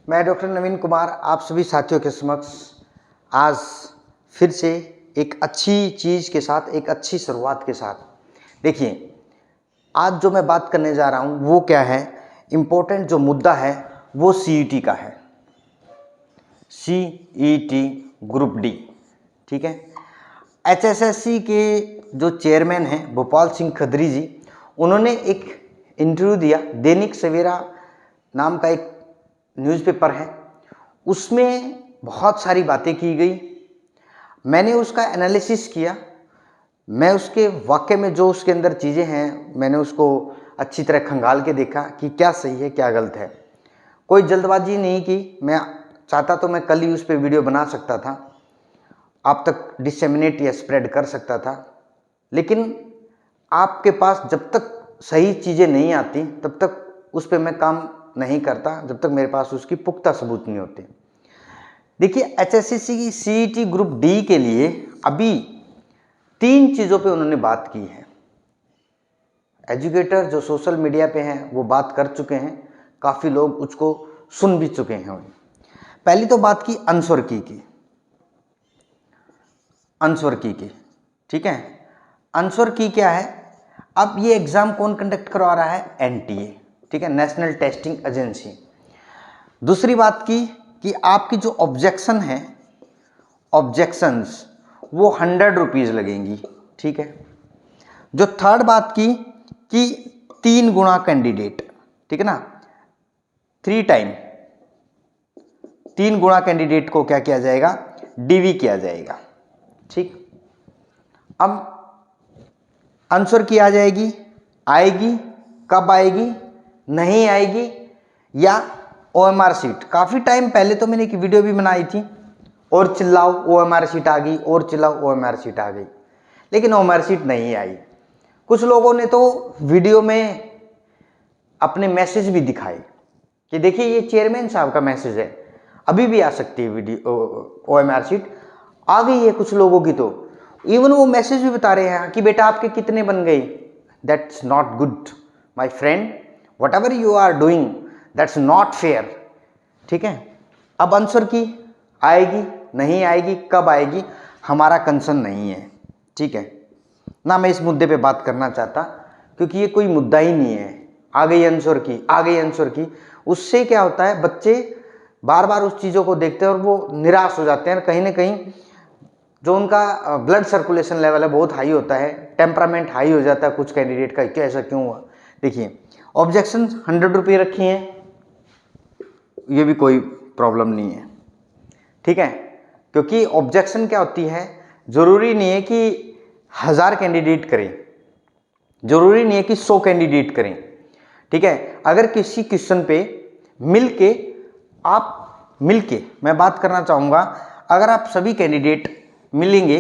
मैं डॉक्टर नवीन कुमार आप सभी साथियों के समक्ष आज फिर से एक अच्छी चीज़ के साथ, एक अच्छी शुरुआत के साथ। देखिए, आज जो मैं बात करने जा रहा हूँ वो क्या है, इम्पोर्टेंट जो मुद्दा है वो सीईटी का है। सीईटी ग्रुप डी, ठीक है। एचएसएससी के जो चेयरमैन हैं भोपाल सिंह खदरी जी, उन्होंने एक इंटरव्यू दिया। दैनिक सवेरा नाम का एक न्यूज़पेपर है, उसमें बहुत सारी बातें की गई। मैंने उसका एनालिसिस किया। मैं उसके वाक्य में जो उसके अंदर चीज़ें हैं, मैंने उसको अच्छी तरह खंगाल के देखा कि क्या सही है क्या गलत है। कोई जल्दबाजी नहीं की। मैं चाहता तो मैं कल ही उस पर वीडियो बना सकता था, आप तक डिसेमिनेट या स्प्रेड कर सकता था, लेकिन आपके पास जब तक सही चीज़ें नहीं आती तब तक उस पर मैं काम नहीं करता, जब तक मेरे पास उसकी पुख्ता सबूत नहीं होते। देखिए, एचएससीसी की सीईटी ग्रुप डी के लिए अभी 3 चीज़ों पे उन्होंने बात की है। एजुकेटर जो सोशल मीडिया पे हैं वो बात कर चुके हैं, काफ़ी लोग उसको सुन भी चुके हैं। पहली तो बात की आंसर की, आंसर की, ठीक है। आंसर की क्या है, अब ये एग्ज़ाम कौन कंडक्ट करवा रहा है, एनटीए, ठीक है, नेशनल टेस्टिंग एजेंसी। दूसरी बात की कि आपकी जो ऑब्जेक्शन है, ऑब्जेक्शंस वो 100 रुपीज़ लगेंगी, ठीक है। जो थर्ड बात की कि 3 गुना कैंडिडेट, ठीक है ना, 3 टाइम 3 गुना कैंडिडेट को क्या किया जाएगा, डीवी किया जाएगा, ठीक। अब आंसर की आ जाएगी, आएगी, कब आएगी, नहीं आएगी, या ओएमआर सीट। काफ़ी टाइम पहले तो मैंने एक वीडियो भी बनाई थी, और चिल्लाओ ओएमआर सीट आ गई, और चिल्लाओ ओएमआर सीट आ गई, लेकिन ओएमआर सीट नहीं आई। कुछ लोगों ने तो वीडियो में अपने मैसेज भी दिखाए कि देखिए ये चेयरमैन साहब का मैसेज है, अभी भी आ सकती है वीडियो ओएमआर सीट। आ गई है कुछ लोगों की, तो इवन वो मैसेज भी बता रहे हैं कि बेटा आपके कितने बन गए। That's not good my friend, whatever you are doing that's not fair, ठीक है। अब आंसर की आएगी, नहीं आएगी, कब आएगी, हमारा कंसर्न नहीं है, ठीक है ना। मैं इस मुद्दे पे बात करना चाहता, क्योंकि ये कोई मुद्दा ही नहीं है। आ गई आंसर की, आ गई आंसर की, उससे क्या होता है, बच्चे बार बार उस चीज़ों को देखते हैं और वो निराश हो जाते हैं। कहीं ना कहीं जो उनका ब्लड सर्कुलेशन लेवल है बहुत हाई होता है, टेम्परामेंट हाई हो जाता है कुछ कैंडिडेट का, क्या ऐसा क्यों हुआ। देखिए, ऑब्जेक्शन 100 रुपये रखी हैं, ये भी कोई प्रॉब्लम नहीं है, ठीक है, क्योंकि ऑब्जेक्शन क्या होती है, जरूरी नहीं है कि 1000 कैंडिडेट करें, जरूरी नहीं है कि 100 कैंडिडेट करें, ठीक है। अगर किसी क्वेश्चन पे मिलके मैं बात करना चाहूँगा, अगर आप सभी कैंडिडेट मिलेंगे,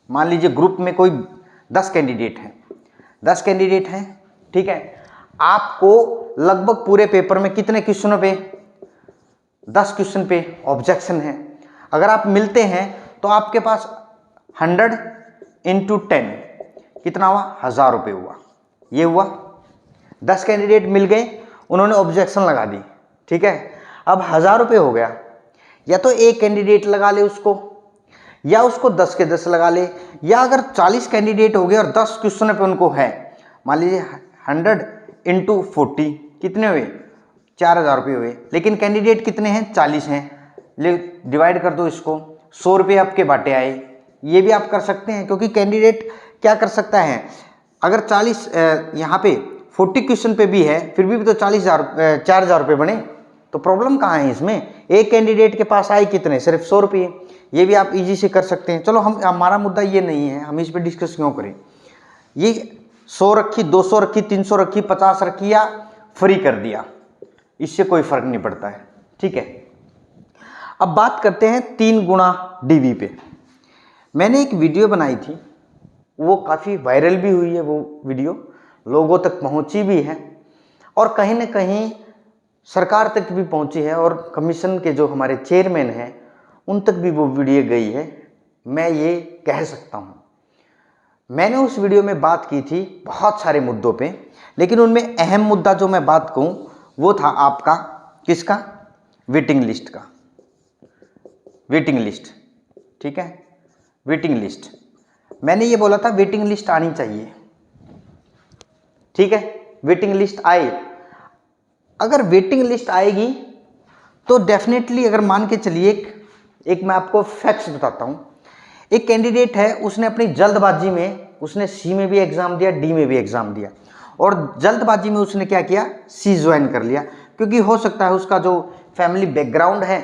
मान लीजिए ग्रुप में कोई 10 कैंडिडेट हैं, 10 कैंडिडेट हैं, ठीक है, आपको लगभग पूरे पेपर में कितने क्वेश्चनों पे, 10 क्वेश्चन पे ऑब्जेक्शन है। अगर आप मिलते हैं तो आपके पास 100 × 10 कितना हुआ, 1000 रुपये हुआ। ये हुआ, 10 कैंडिडेट मिल गए, उन्होंने ऑब्जेक्शन लगा दी, ठीक है। अब 1000 रुपये हो गया, या तो एक कैंडिडेट लगा ले उसको, या उसको 10 के 10 लगा ले, या अगर 40 कैंडिडेट हो गए और 10 क्वेश्चन पे उनको है, मान लीजिए 100 × 40 कितने हुए, 4000 रुपये हुए, लेकिन कैंडिडेट कितने हैं, 40 हैं। ले डिवाइड कर दो इसको, 100 रुपये आपके बाटे आए। ये भी आप कर सकते हैं, क्योंकि कैंडिडेट क्या कर सकता है, अगर 40 यहाँ पे 40 क्वेश्चन पे भी है, फिर भी तो 4000 रुपये बने, तो प्रॉब्लम कहाँ है इसमें। एक कैंडिडेट के पास आए कितने, सिर्फ 100 रुपये। ये भी आप इजी से कर सकते हैं। चलो, हमारा मुद्दा ये नहीं है, हम इस पर डिस्कस क्यों करें। ये 100 रखी, 200 रखी, 300 रखी, 50 रखी, या फ्री कर दिया, इससे कोई फर्क नहीं पड़ता है, ठीक है। अब बात करते हैं 3 गुना डीवी पे। मैंने एक वीडियो बनाई थी, वो काफ़ी वायरल भी हुई है, वो वीडियो लोगों तक पहुंची भी है, और कहीं ना कहीं सरकार तक भी पहुंची है, और कमीशन के जो हमारे चेयरमैन हैं उन तक भी वो वीडियो गई है, मैं ये कह सकता हूँ। मैंने उस वीडियो में बात की थी बहुत सारे मुद्दों पे, लेकिन उनमें अहम मुद्दा जो मैं बात कहूँ वो था आपका किसका, वेटिंग लिस्ट का, वेटिंग लिस्ट, ठीक है, वेटिंग लिस्ट। मैंने ये बोला था वेटिंग लिस्ट आनी चाहिए, ठीक है, वेटिंग लिस्ट आए। अगर वेटिंग लिस्ट आएगी तो डेफिनेटली, अगर मान के चलिए, एक मैं आपको फैक्ट्स बताता हूं। एक कैंडिडेट है, उसने अपनी जल्दबाजी में, उसने सी में भी एग्जाम दिया, डी में भी एग्जाम दिया, और जल्दबाजी में उसने क्या किया, सी ज्वाइन कर लिया, क्योंकि हो सकता है उसका जो फैमिली बैकग्राउंड है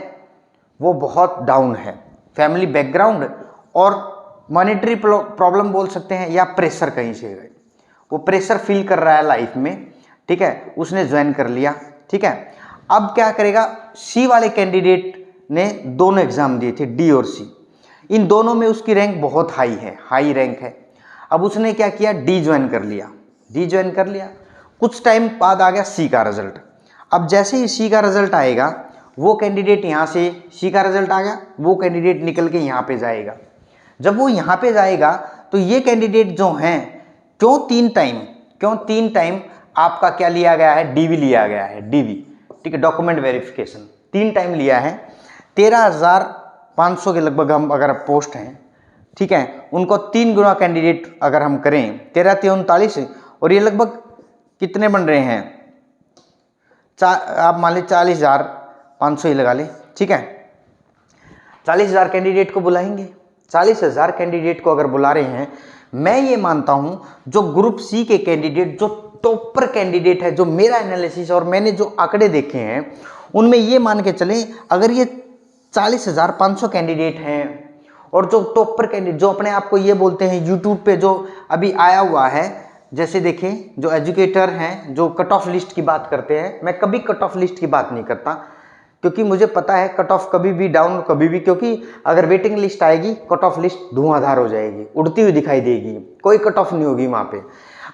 वो बहुत डाउन है, फैमिली बैकग्राउंड और मॉनेटरी प्रॉब्लम बोल सकते हैं, या प्रेशर कहीं से है, वो प्रेशर फील कर रहा है लाइफ में, ठीक है, उसने ज्वाइन कर लिया, ठीक है। अब क्या करेगा, सी वाले कैंडिडेट ने दोनों एग्जाम दिए थे, डी और सी, इन दोनों में उसकी रैंक बहुत हाई है, हाई रैंक है। अब उसने क्या किया, डी ज्वाइन कर लिया, डी ज्वाइन कर लिया, कुछ टाइम बाद आ गया सी का रिजल्ट। अब जैसे ही सी का रिजल्ट आएगा, वो कैंडिडेट यहाँ से, सी का रिजल्ट आ गया, वो कैंडिडेट निकल के यहाँ पे जाएगा। जब वो यहाँ पे जाएगा तो ये कैंडिडेट जो हैं, क्यों तीन टाइम आपका क्या लिया गया है, डीवी लिया गया है, डीवी, ठीक है, डॉक्यूमेंट वेरिफिकेशन 3 टाइम लिया है। 13,500 के लगभग हम अगर पोस्ट हैं, ठीक है, उनको 3 गुना कैंडिडेट अगर हम करें, 13-3-39, और ये लगभग कितने बन रहे हैं, आप मान लीजिए 40,500 ही लगा ले, ठीक है, 40,000 कैंडिडेट को बुलाएंगे। 40,000 कैंडिडेट को अगर बुला रहे हैं, मैं ये मानता हूं जो ग्रुप सी के कैंडिडेट, जो टॉपर कैंडिडेट है, जो मेरा एनालिसिस और मैंने जो आंकड़े देखे हैं, उनमें ये मान के चले, अगर ये 40,500 कैंडिडेट हैं, और जो टॉपर कैंडिडेट जो अपने आप को ये बोलते हैं, यूट्यूब पे जो अभी आया हुआ है, जैसे देखें, जो एजुकेटर हैं, जो कट ऑफ लिस्ट की बात करते हैं, मैं कभी कट ऑफ लिस्ट की बात नहीं करता, क्योंकि मुझे पता है कट ऑफ कभी भी डाउन, कभी भी, क्योंकि अगर वेटिंग लिस्ट आएगी, कट ऑफ लिस्ट धुआंधार हो जाएगी, उड़ती हुई दिखाई देगी, कोई कट ऑफ नहीं होगी वहाँ पे।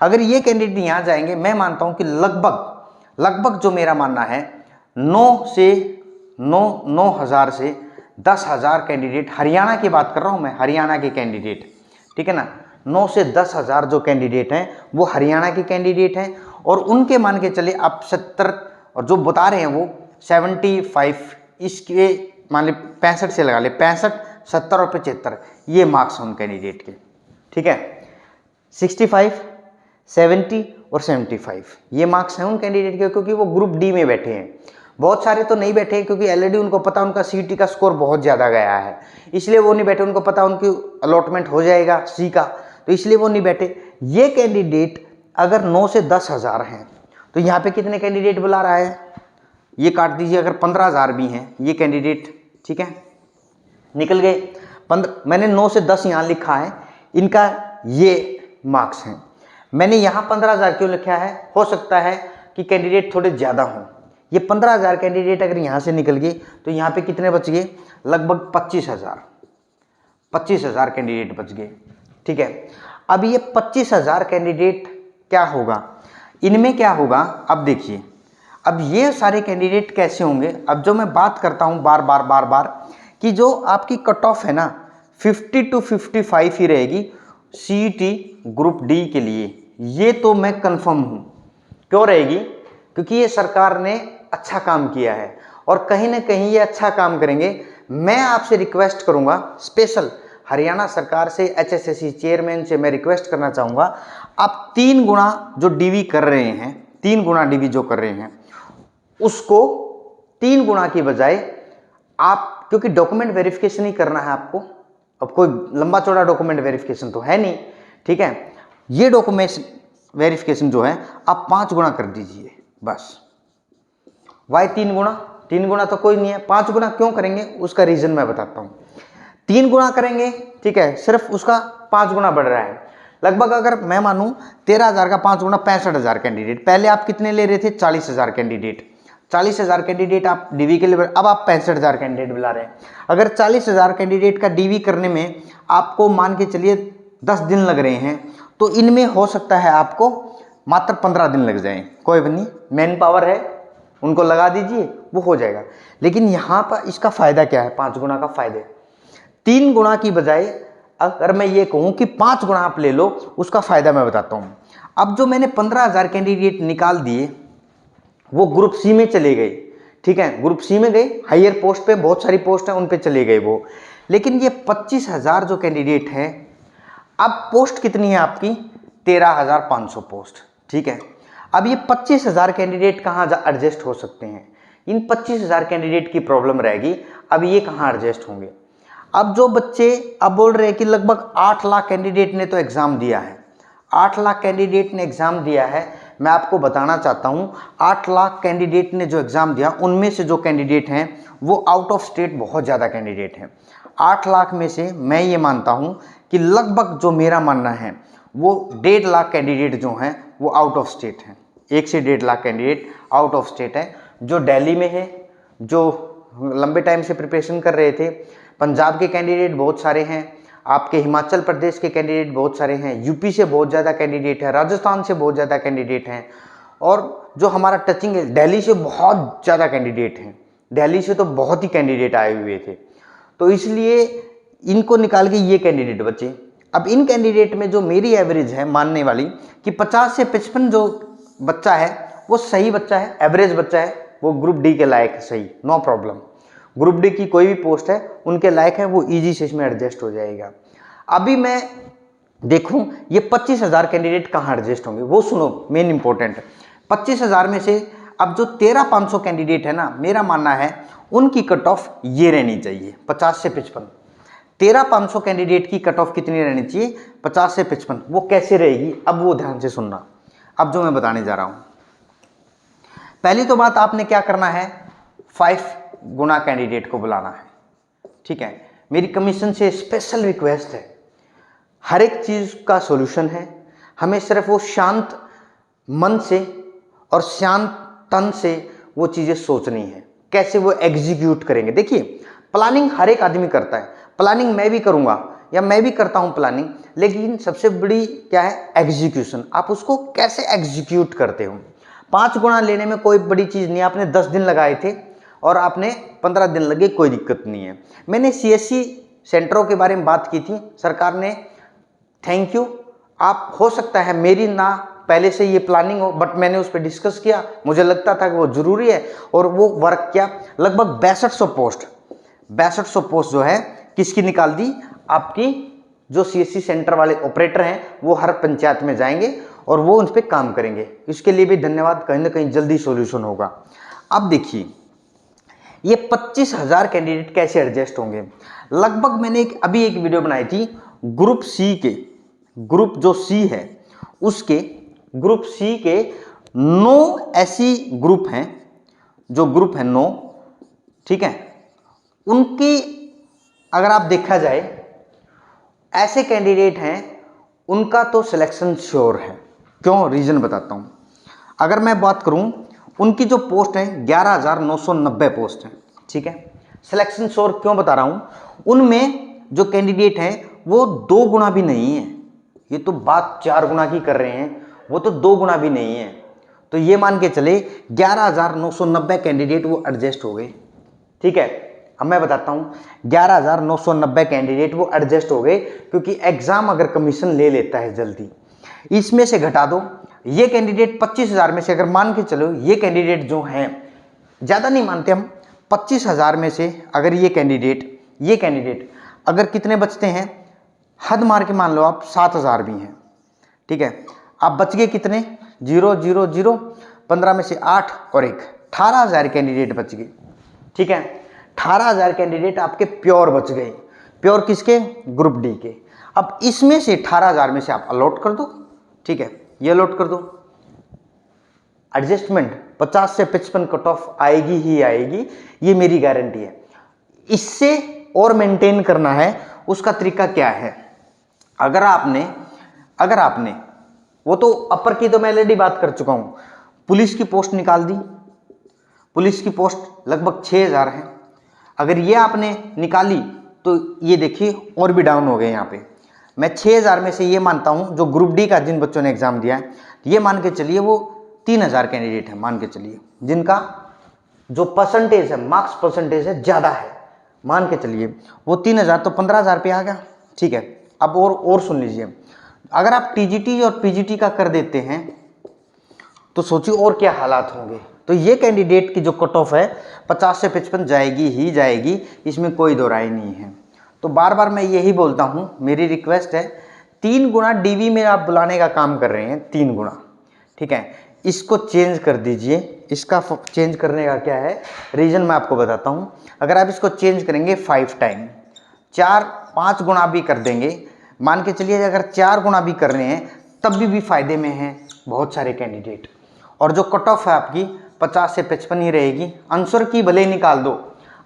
अगर ये कैंडिडेट यहाँ जाएंगे, मैं मानता हूँ कि लगभग जो मेरा मानना है, 9,000 से 10,000 कैंडिडेट, हरियाणा की बात कर रहा हूँ मैं, हरियाणा के कैंडिडेट, ठीक है ना, 9 से 10,000 जो कैंडिडेट हैं वो हरियाणा के कैंडिडेट हैं, और उनके मान के चले आप 70, और जो बता रहे हैं वो 75, इसके मान ली 65 से लगा ले, 65, 70 और 75, ये मार्क्स हैं उन कैंडिडेट के, ठीक है, 65, 70 और 75 ये मार्क्स हैं उन कैंडिडेट के, क्योंकि वो ग्रुप डी में बैठे हैं। बहुत सारे तो नहीं बैठे हैं, क्योंकि ऑलरेडी उनको पता उनका सीईटी का स्कोर बहुत ज़्यादा गया है, इसलिए वो नहीं बैठे, उनको पता उनकी अलॉटमेंट हो जाएगा सी का, तो इसलिए वो नहीं बैठे। ये कैंडिडेट अगर 9 से 10,000 हैं, तो यहाँ पे कितने कैंडिडेट बुला रहा है, ये काट दीजिए, अगर 15,000 भी हैं ये कैंडिडेट, ठीक है, निकल गए 15, मैंने 9 से 10 यहाँ लिखा है, इनका ये मार्क्स हैं। मैंने यहाँ 15,000 क्यों लिखा है, हो सकता है कि कैंडिडेट थोड़े ज़्यादा हों, ये 15,000 कैंडिडेट अगर यहाँ से निकल गए तो यहाँ पे कितने बच गए, लगभग 25,000 कैंडिडेट बच गए, ठीक है। अब ये 25,000 कैंडिडेट क्या होगा, इनमें क्या होगा, अब देखिए, अब ये सारे कैंडिडेट कैसे होंगे। अब जो मैं बात करता हूँ बार बार कि जो आपकी कट ऑफ है ना 50 to 55 ही रहेगी सीईटी ग्रुप डी के लिए, ये तो मैं कंफर्म हूँ। क्यों रहेगी, क्योंकि ये सरकार ने अच्छा काम किया है, और कहीं ना कहीं ये अच्छा काम करेंगे। मैं आपसे रिक्वेस्ट करूँगा, स्पेशल हरियाणा सरकार से, एचएसएससी चेयरमैन से मैं रिक्वेस्ट करना चाहूँगा, आप 3 गुना जो डीवी कर रहे हैं, 3 गुना डीवी जो कर रहे हैं, उसको 3 गुना की बजाय आप, क्योंकि डॉक्यूमेंट वेरिफिकेशन ही करना है आपको, अब कोई लंबा चौड़ा डॉक्यूमेंट वेरिफिकेशन तो है नहीं, ठीक है, ये डॉक्यूमेंट वेरिफिकेशन जो है आप 5 गुना कर दीजिए बस। वाई 3 गुना, 3 गुना तो कोई नहीं है, 5 गुना क्यों करेंगे उसका रीजन मैं बताता हूँ। 3 गुना करेंगे, ठीक है, सिर्फ उसका 5 गुना बढ़ रहा है, लगभग अगर मैं मानूं 13,000 का 5 गुना 65,000 कैंडिडेट। पहले आप कितने ले रहे थे, 40,000 कैंडिडेट, 40,000 कैंडिडेट आप डीवी के लिए, अब आप 65,000 कैंडिडेट बुला रहे हैं। अगर 40,000 कैंडिडेट का डीवी करने में आपको मान के चलिए 10 दिन लग रहे हैं, तो इनमें हो सकता है आपको मात्र 15 दिन लग जाएं, कोई नहीं, मैन पावर है, उनको लगा दीजिए, वो हो जाएगा। लेकिन यहाँ पर इसका फ़ायदा क्या है, 5 गुना का फ़ायदे, 3 गुना की बजाय अगर मैं ये कहूँ कि 5 गुना आप ले लो, उसका फ़ायदा मैं बताता हूँ। अब जो मैंने 15,000 कैंडिडेट निकाल दिए वो ग्रुप सी में चले गए, ठीक है, ग्रुप सी में गए, हायर पोस्ट पे बहुत सारी पोस्ट हैं उन पे चले गए वो। लेकिन ये 25,000 जो कैंडिडेट हैं, अब पोस्ट कितनी है आपकी 13,500 पोस्ट, ठीक है। अब ये 25,000 कैंडिडेट कहाँ एडजस्ट हो सकते हैं, इन 25,000 कैंडिडेट की प्रॉब्लम रहेगी। अब ये कहाँ एडजस्ट होंगे, अब जो बच्चे अब बोल रहे हैं कि लगभग 8 लाख कैंडिडेट ने तो एग्ज़ाम दिया है, 8 लाख कैंडिडेट ने एग्ज़ाम दिया है। मैं आपको बताना चाहता हूँ 8 लाख कैंडिडेट ने जो एग्ज़ाम दिया, उनमें से जो कैंडिडेट हैं वो आउट ऑफ स्टेट बहुत ज़्यादा कैंडिडेट हैं। 8 लाख में से मैं ये मानता हूँ कि लगभग, जो मेरा मानना है, वो 1.5 लाख कैंडिडेट जो हैं वो आउट ऑफ स्टेट हैं। 1 से 1.5 lakh candidate out of state है, जो दिल्ली में है, जो लंबे टाइम से प्रिपरेशन कर रहे थे। पंजाब के कैंडिडेट बहुत सारे हैं, आपके हिमाचल प्रदेश के कैंडिडेट बहुत सारे हैं, यूपी से बहुत ज़्यादा कैंडिडेट है, राजस्थान से बहुत ज़्यादा कैंडिडेट हैं, और जो हमारा टचिंग है दिल्ली से बहुत ज़्यादा कैंडिडेट हैं। दिल्ली से तो बहुत ही कैंडिडेट आए हुए थे, तो इसलिए इनको निकाल के ये कैंडिडेट बचे। अब इन कैंडिडेट में जो मेरी एवरेज है मानने वाली कि 50 से 55 जो बच्चा है वो सही बच्चा है, एवरेज बच्चा है, वो ग्रुप डी के लायक है, सही, नो प्रॉब्लम। ग्रुप डी की कोई भी पोस्ट है उनके लायक है, वो इजी से इसमें एडजस्ट हो जाएगा। अभी मैं देखूं ये 25,000 कैंडिडेट कहाँ एडजस्ट होंगे, वो सुनो, मेन इंपॉर्टेंट। 25,000 में से अब जो 13,500 कैंडिडेट है ना, मेरा मानना है उनकी कट ऑफ ये रहनी चाहिए 50 से 55। 13,500 कैंडिडेट की कट ऑफ कितनी रहनी चाहिए, 50 से 55। वो कैसे रहेगी, अब वो ध्यान से सुनना, अब जो मैं बताने जा रहा हूँ। पहली तो बात आपने क्या करना है, 5 गुना कैंडिडेट को बुलाना है, ठीक है। मेरी कमीशन से स्पेशल रिक्वेस्ट है, हर एक चीज़ का सॉल्यूशन है, हमें सिर्फ वो शांत मन से और शांत तन से वो चीज़ें सोचनी है, कैसे वो एग्जीक्यूट करेंगे। देखिए, प्लानिंग हर एक आदमी करता है, प्लानिंग मैं भी करूँगा या मैं भी करता हूँ प्लानिंग, लेकिन सबसे बड़ी क्या है, एग्जीक्यूशन। आप उसको कैसे एग्जीक्यूट करते हो। 5 गुना लेने में कोई बड़ी चीज़ नहीं, आपने 10 दिन लगाए थे और आपने 15 दिन लगे, कोई दिक्कत नहीं है। मैंने CSC सेंटरों के बारे में बात की थी, सरकार ने, थैंक यू। आप हो सकता है मेरी ना पहले से ये प्लानिंग हो, बट मैंने उस पर डिस्कस किया, मुझे लगता था कि वो ज़रूरी है, और वो वर्क किया। लगभग 6200 पोस्ट जो है किसकी निकाल दी, आपकी जो CSC सेंटर वाले ऑपरेटर हैं वो हर पंचायत में जाएंगे और वो उन पर काम करेंगे। इसके लिए भी धन्यवाद, कहीं ना कहीं जल्दी सॉल्यूशन होगा। अब देखिए ये 25,000 कैंडिडेट कैसे एडजस्ट होंगे। लगभग मैंने अभी एक वीडियो बनाई थी ग्रुप सी के, ग्रुप जो सी है उसके, ग्रुप सी के 9 ऐसी ग्रुप हैं, जो ग्रुप है 9, ठीक है। उनकी अगर आप देखा जाए, ऐसे कैंडिडेट हैं उनका तो सिलेक्शन श्योर है। क्यों, रीजन बताता हूं। अगर मैं बात करूं, उनकी जो पोस्ट है 11,990 पोस्ट है, ठीक है। सिलेक्शन श्योर क्यों बता रहा हूं, उनमें जो कैंडिडेट हैं वो 2 गुना भी नहीं है, ये तो बात 4 गुना की कर रहे हैं, वो तो 2 गुना भी नहीं है। तो ये मान के चले 11,990 कैंडिडेट वो एडजस्ट हो गए, ठीक है। अब मैं बताता हूँ 11,990 कैंडिडेट वो एडजस्ट हो गए, क्योंकि एग्जाम अगर कमीशन ले लेता है जल्दी, इसमें से घटा दो ये कैंडिडेट 25,000 में से, अगर मान के चलो ये कैंडिडेट जो हैं, ज़्यादा नहीं मानते हम, 25,000 में से अगर ये कैंडिडेट अगर कितने बचते हैं, हद मार के मान लो आप 7,000 भी हैं, ठीक है। आप बच गए कितने, 0 0 0, 15 में से 8 और 1, 18,000 कैंडिडेट बच गए, ठीक है। 18,000 कैंडिडेट आपके प्योर बच गए, प्योर किसके, ग्रुप डी के। अब इसमें से 18,000 में से आप अलॉट कर दो, ठीक है, ये अलॉट कर दो। एडजस्टमेंट 50 से 55 कट ऑफ आएगी ही आएगी, ये मेरी गारंटी है। इससे और मेंटेन करना है, उसका तरीका क्या है। अगर आपने वो तो अपर की तो मैं ऑलरेडी बात कर चुका हूं, पुलिस की पोस्ट निकाल दी, पुलिस की पोस्ट लगभग 6,000 है। अगर ये आपने निकाली तो ये देखिए और भी डाउन हो गए यहाँ पे। मैं 6,000 में से ये मानता हूँ जो ग्रुप डी का जिन बच्चों ने एग्जाम दिया है, ये मान के चलिए वो 3,000 कैंडिडेट है, मान के चलिए, जिनका जो परसेंटेज है, मार्क्स परसेंटेज है ज़्यादा है, मान के चलिए वो 3,000 तो 15,000 पे आ गया, ठीक है। अब और सुन लीजिए, अगर आप TGT और PGT का कर देते हैं तो सोचिए और क्या हालात होंगे। तो ये कैंडिडेट की जो कट ऑफ है 50 से 55 जाएगी ही जाएगी, इसमें कोई दो राय नहीं है। तो बार बार मैं यही बोलता हूँ, मेरी रिक्वेस्ट है 3 गुना डीवी में आप बुलाने का काम कर रहे हैं, 3 गुना, ठीक है, इसको चेंज कर दीजिए। इसका चेंज करने का क्या है रीज़न मैं आपको बताता हूँ। अगर आप इसको चेंज करेंगे 5 टाइम, 4-5 गुना भी कर देंगे, मान के चलिए अगर 4 गुना भी कर रहे हैं तब भी फ़ायदे में हैं बहुत सारे कैंडिडेट। और जो कट ऑफ है आपकी 50 से 55 ही रहेगी। आंसर की भले निकाल दो,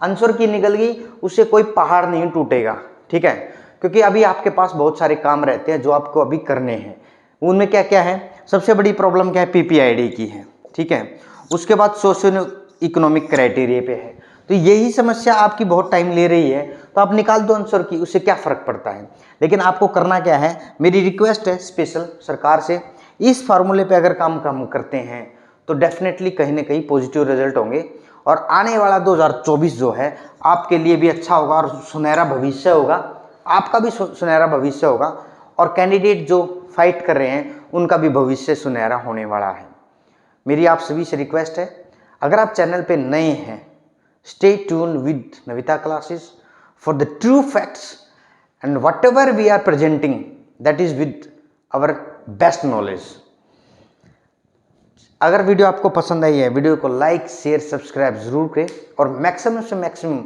आंसर की निकल गई उससे कोई पहाड़ नहीं टूटेगा, ठीक है, क्योंकि अभी आपके पास बहुत सारे काम रहते हैं जो आपको अभी करने हैं। उनमें क्या क्या है, सबसे बड़ी प्रॉब्लम क्या है, पीपीआईडी की है, ठीक है, उसके बाद सोशियो इकोनॉमिक क्राइटेरिया पे है। तो यही समस्या आपकी बहुत टाइम ले रही है, तो आप निकाल दो आंसर की, उससे क्या फ़र्क पड़ता है। लेकिन आपको करना क्या है, मेरी रिक्वेस्ट है स्पेशल सरकार से, इस फार्मूले पे अगर काम करते हैं तो डेफिनेटली कहीं ना कहीं पॉजिटिव रिजल्ट होंगे। और आने वाला 2024 जो है आपके लिए भी अच्छा होगा और सुनहरा भविष्य होगा, आपका भी सुनहरा भविष्य होगा, और कैंडिडेट जो फाइट कर रहे हैं उनका भी भविष्य सुनहरा होने वाला है। मेरी आप सभी से रिक्वेस्ट है, अगर आप चैनल पे नए हैं, stay tune with Navita classes for the true facts and whatever we are presenting that is with our best knowledge. अगर वीडियो आपको पसंद आई है, वीडियो को लाइक शेयर सब्सक्राइब जरूर करें और मैक्सिमम से मैक्सिमम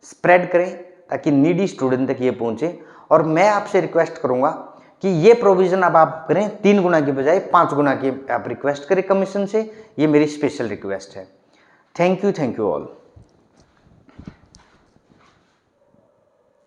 स्प्रेड करें ताकि नीडी स्टूडेंट तक ये पहुंचे। और मैं आपसे रिक्वेस्ट करूंगा कि ये प्रोविज़न अब आप करें 3 गुना की बजाय 5 गुना की आप रिक्वेस्ट करें कमीशन से, ये मेरी स्पेशल रिक्वेस्ट है। Thank you all.